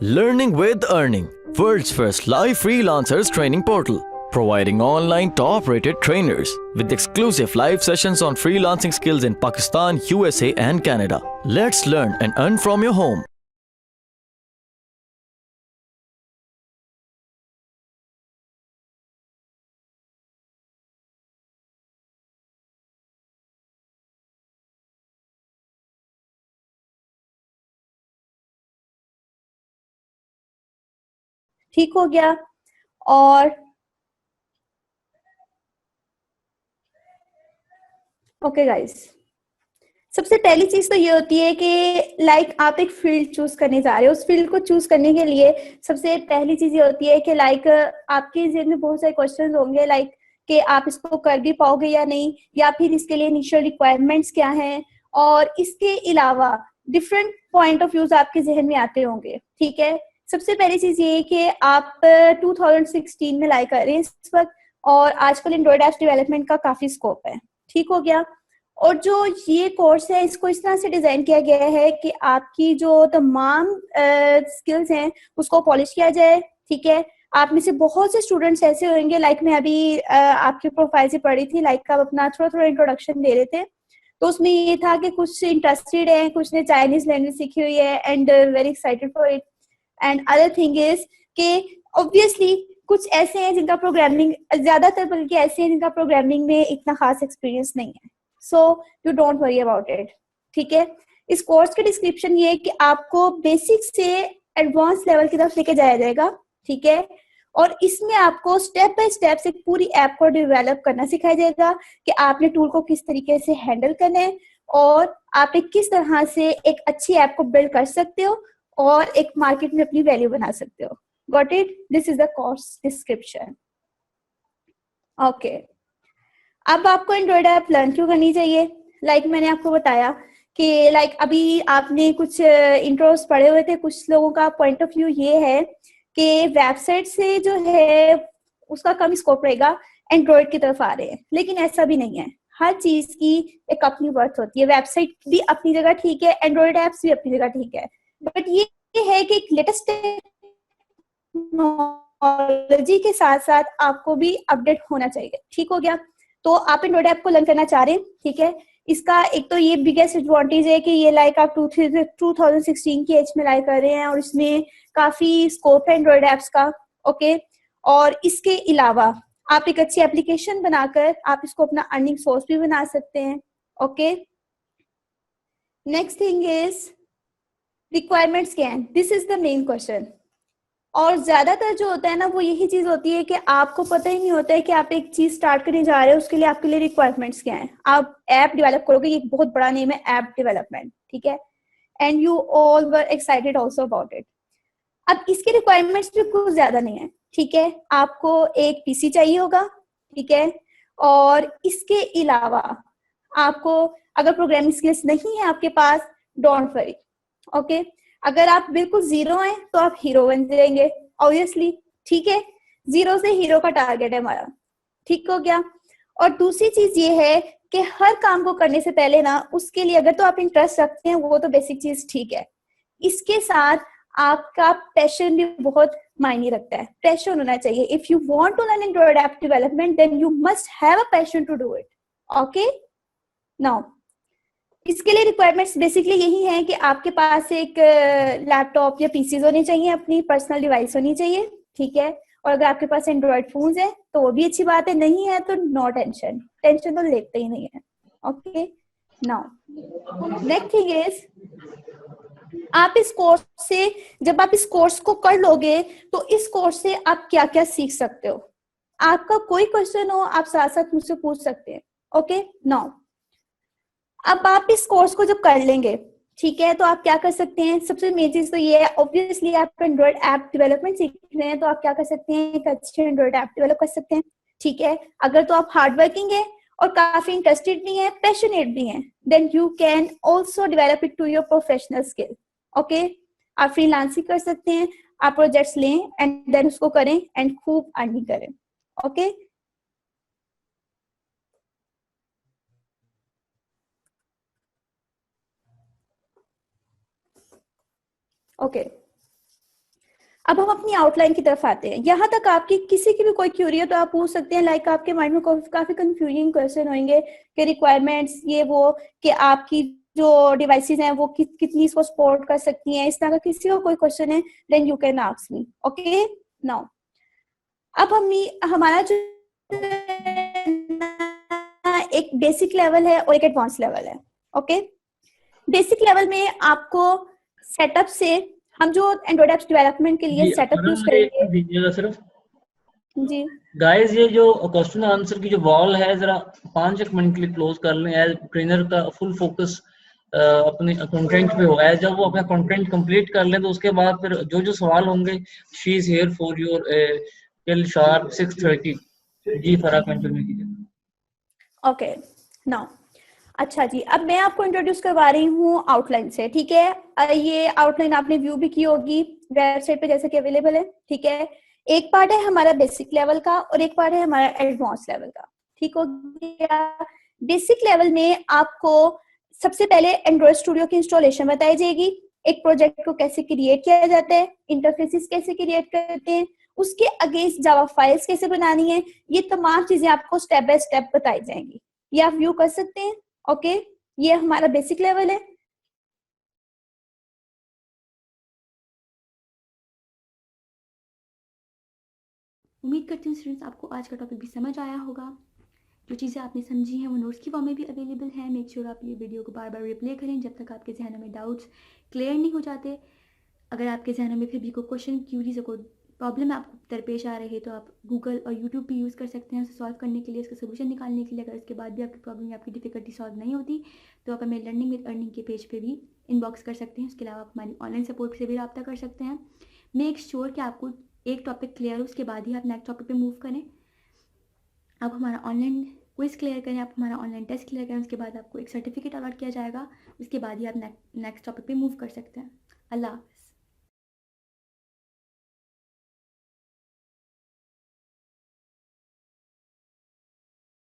Learning with Earning, world's first live freelancers training portal, providing online top-rated trainers with exclusive live sessions on freelancing skills in Pakistan, USA and Canada. Let's learn and earn from your home. ठीक हो गया। और okay guys, सबसे पहली चीज तो ये होती है कि लाइक आप एक फील्ड चूज करने जा रहे हो। उस फील्ड को चूज करने के लिए सबसे पहली चीज ये होती है कि लाइक आपके जेहन में बहुत सारे क्वेश्चंस होंगे, लाइक कि आप इसको कर भी पाओगे या नहीं, या फिर इसके लिए इनिशियल रिक्वायरमेंट्स क्या हैं, और इसके अलावा डिफरेंट पॉइंट ऑफ व्यूज आपके जहन में आते होंगे। ठीक है, सबसे पहली चीज ये है कि आप 2016 में लाइक कर रहे हैं इस वक्त, और आजकल एंड्रॉइड एप्स डेवलपमेंट का काफी स्कोप है। ठीक हो गया। और जो ये कोर्स है इसको इस तरह से डिजाइन किया गया है कि आपकी जो तमाम स्किल्स हैं उसको पॉलिश किया जाए। ठीक है, आप में से बहुत से स्टूडेंट्स ऐसे होंगे, लाइक मैं अभी आपके प्रोफाइल से पढ़ी थी, लाइक आप अपना थोड़ा थोड़ा इंट्रोडक्शन दे रहे थे, तो उसमें ये था कि कुछ इंटरेस्टेड है, कुछ ने चाइनीज लैंग्वेज सीखी हुई है and very excited for it. And other thing is कि ऑब्वियसली कुछ ऐसे हैं जिनका प्रोग्रामिंग, ज्यादातर बल्कि ऐसे हैं जिनका प्रोग्रामिंग में इतना खास एक्सपीरियंस नहीं है। So you don't worry about it. ठीक है, इस कोर्स के डिस्क्रिप्शन ये है कि आपको बेसिक से एडवांस लेवल की तरफ लेके जाया जाएगा। ठीक है, और इसमें आपको स्टेप बाय स्टेप एक पूरी ऐप को डेवलप करना सिखाया जाएगा कि आपने टूल को किस तरीके से हैंडल करना है, और आप एक किस तरह से एक अच्छी ऐप को बिल्ड कर सकते हो और एक मार्केट में अपनी वैल्यू बना सकते हो। Got it? This is the course description. Okay, अब आपको एंड्रॉइड ऐप लर्न क्यों करनी चाहिए? लाइक मैंने आपको बताया कि लाइक अभी आपने कुछ इंट्रोस पढ़े हुए थे, कुछ लोगों का पॉइंट ऑफ व्यू ये है कि वेबसाइट से जो है उसका कम स्कोप रहेगा, एंड्रॉइड की तरफ आ रहे हैं, लेकिन ऐसा भी नहीं है। हर चीज की एक अपनी वर्थ होती है। वेबसाइट भी अपनी जगह ठीक है, एंड्रॉइड एप्स भी अपनी जगह ठीक है, बट ये है कि लेटेस्ट टेक्नोलॉजी के साथ साथ आपको भी अपडेट होना चाहिए। ठीक हो गया, तो आप एंड्रॉइड ऐप को लर्न करना चाह रहे हैं। ठीक है, इसका एक तो ये बिगेस्ट एडवांटेज है कि ये लाइक आप 2016 की एज में लाइक कर रहे हैं और इसमें काफी स्कोप है एंड्रॉइड ऐप्स का। ओके, और इसके अलावा आप एक अच्छी एप्लीकेशन बनाकर आप इसको अपना अर्निंग सोर्स भी बना सकते हैं। Okay, next thing is requirements क्या है? This is the main question. और ज्यादातर जो होता है ना, वो यही चीज होती है कि आपको पता ही नहीं होता है कि आप एक चीज स्टार्ट करने जा रहे हो, उसके लिए आपके लिए रिक्वायरमेंट्स क्या है। आप ऐप डेवलप करोगे, ये एक बहुत बड़ा नेम है ऐप डेवलपमेंट। ठीक है, and you all were excited also about it. अब इसके रिक्वायरमेंट्स भी कुछ ज्यादा नहीं है। ठीक है, आपको एक पीसी चाहिए होगा। ठीक है, और इसके अलावा आपको अगर प्रोग्रामिंग स्किल्स नहीं है आपके पास, डोंट वरी। ओके, अगर आप बिल्कुल जीरो हैं तो आप हीरो बन जाएंगे ऑब्वियसली। ठीक है, जीरो से हीरो का टारगेट है हमारा। ठीक हो गया। और दूसरी चीज ये है कि हर काम को करने से पहले ना, उसके लिए अगर तो आप इंटरेस्ट रखते हैं, वो तो बेसिक चीज ठीक है, इसके साथ आपका पैशन भी बहुत मायने रखता है। पैशन होना चाहिए। If you want to learn Android app development then you must have a passion to do it. Okay, now इसके लिए रिक्वायरमेंट्स बेसिकली यही है कि आपके पास एक लैपटॉप या पीसीज होनी चाहिए, अपनी पर्सनल डिवाइस होनी चाहिए। ठीक है, और अगर आपके पास एंड्रॉइड फोन्स है तो वो भी अच्छी बात है, नहीं है तो नो टेंशन, टेंशन तो लेते ही नहीं है। Okay, now next thing is, आप इस कोर्स से, जब आप इस कोर्स को कर लोगे तो इस कोर्स से आप क्या क्या सीख सकते हो। आपका कोई क्वेश्चन हो आप साथ साथ मुझसे पूछ सकते हैं। ओके, नाउ अब आप इस कोर्स को जब कर लेंगे, ठीक है, तो आप क्या कर सकते हैं? सबसे मेन चीज तो ये है, ऑब्वियसली आप एंड्रॉइड ऐप डेवलपमेंट सीख रहे हैं तो आप क्या कर सकते हैं? एक अच्छे एंड्रॉइड ऐप डेवलप कर सकते हैं। ठीक है, अगर तो आप हार्ड वर्किंग है और काफी इंटरेस्टेड भी है, पैशनेट भी है, then you can also develop it to your professional skill. Okay, आप फ्रीलांसिंग कर सकते हैं, आप प्रोजेक्ट्स लें एंड देन उसको करें एंड खूब अर्निंग करें। ओके, ओके, अब हम अपनी आउटलाइन की तरफ आते हैं। यहाँ तक आपकी किसी की भी कोई क्यूरी है तो आप पूछ सकते हैं। लाइक आपके माइंड में काफी कंफ्यूजिंग क्वेश्चन होंगे कि रिक्वायरमेंट्स ये वो, कि आपकी जो डिवाइसेस हैं वो कितनी इसको सपोर्ट कर सकती हैं, इस तरह का किसी का कोई क्वेश्चन है, then you can ask me. Okay, now अब हमारा जो एक बेसिक लेवल है और एक एडवांस लेवल है। ओके, बेसिक लेवल में आपको सेटअप से, हम जो एंड्रॉइड एप्स डेवलपमेंट के लिए जी सेटअप यूज मुझे करेंगे। दीजिएगा सिर्फ जी गाइस, ये जो क्वेश्चन आंसर की जो वॉल है जरा 5 मिनट के लिए क्लोज कर लें। एज ट्रेनर का फुल फोकस अपने कंटेंट पे होगा। जब वो अपना कंटेंट कंप्लीट कर लें तो उसके बाद फिर जो जो सवाल होंगे, she is here for your till sharp 6:30। जी फरा कंटिन्यू कीजिए। ओके, नाउ अच्छा जी, अब मैं आपको इंट्रोड्यूस करवा रही हूँ आउटलाइन से। ठीक है, ये आउटलाइन आपने व्यू भी की होगी वेबसाइट पे जैसे कि अवेलेबल है। ठीक है, एक पार्ट है हमारा बेसिक लेवल का और एक पार्ट है हमारा एडवांस लेवल का। ठीक हो गया। बेसिक लेवल में आपको सबसे पहले एंड्रॉइड स्टूडियो की इंस्टॉलेशन बताई जाएगी, एक प्रोजेक्ट को कैसे क्रिएट किया जाता है, इंटरफेसेस कैसे क्रिएट करते हैं, उसके अगेंस्ट जावा फाइल्स कैसे बनानी है, ये तमाम चीजें आपको स्टेप बाय स्टेप बताई जाएंगी। ये आप व्यू कर सकते हैं। ओके, ये हमारा बेसिक लेवल है। उम्मीद करती हूँ स्टूडेंट्स आपको आज का टॉपिक भी समझ आया होगा। जो चीज़ें आपने समझी हैं वो नोट्स की फॉर्म में भी अवेलेबल हैं। मेक श्योर आप ये वीडियो को बार बार रिप्ले करें जब तक आपके जहनों में डाउट्स क्लियर नहीं हो जाते। अगर आपके जहनों में फिर भी कोई क्वेश्चन, क्यूरीज या कोई प्रॉब्लम आपको दरपेश आ रही है तो आप गूगल और यूट्यूब भी यूज़ कर सकते हैं उसे सॉल्व करने के लिए, उसका सोल्यूशन निकालने के लिए। अगर उसके बाद भी आपकी प्रॉब्लम या आपकी डिफिकल्टी सॉल्व नहीं होती तो आप हमें लर्निंग विद अर्निंग के पेज पे भी इनबॉक्स कर सकते हैं। उसके अलावा आप हमारी ऑनलाइन सपोर्ट से भी रब्ता कर सकते हैं। मेक श्योर कि आपको एक टॉपिक क्लियर हो, उसके बाद ही आप नेक्स्ट टॉपिक पे मूव करें। आप हमारा ऑनलाइन क्विज क्लियर करें, आप हमारा ऑनलाइन टेस्ट क्लियर करें, उसके बाद आपको एक सर्टिफिकेट अलॉट किया जाएगा। उसके बाद ही आप नेक्स्ट टॉपिक पे मूव कर सकते हैं। अल्लाह।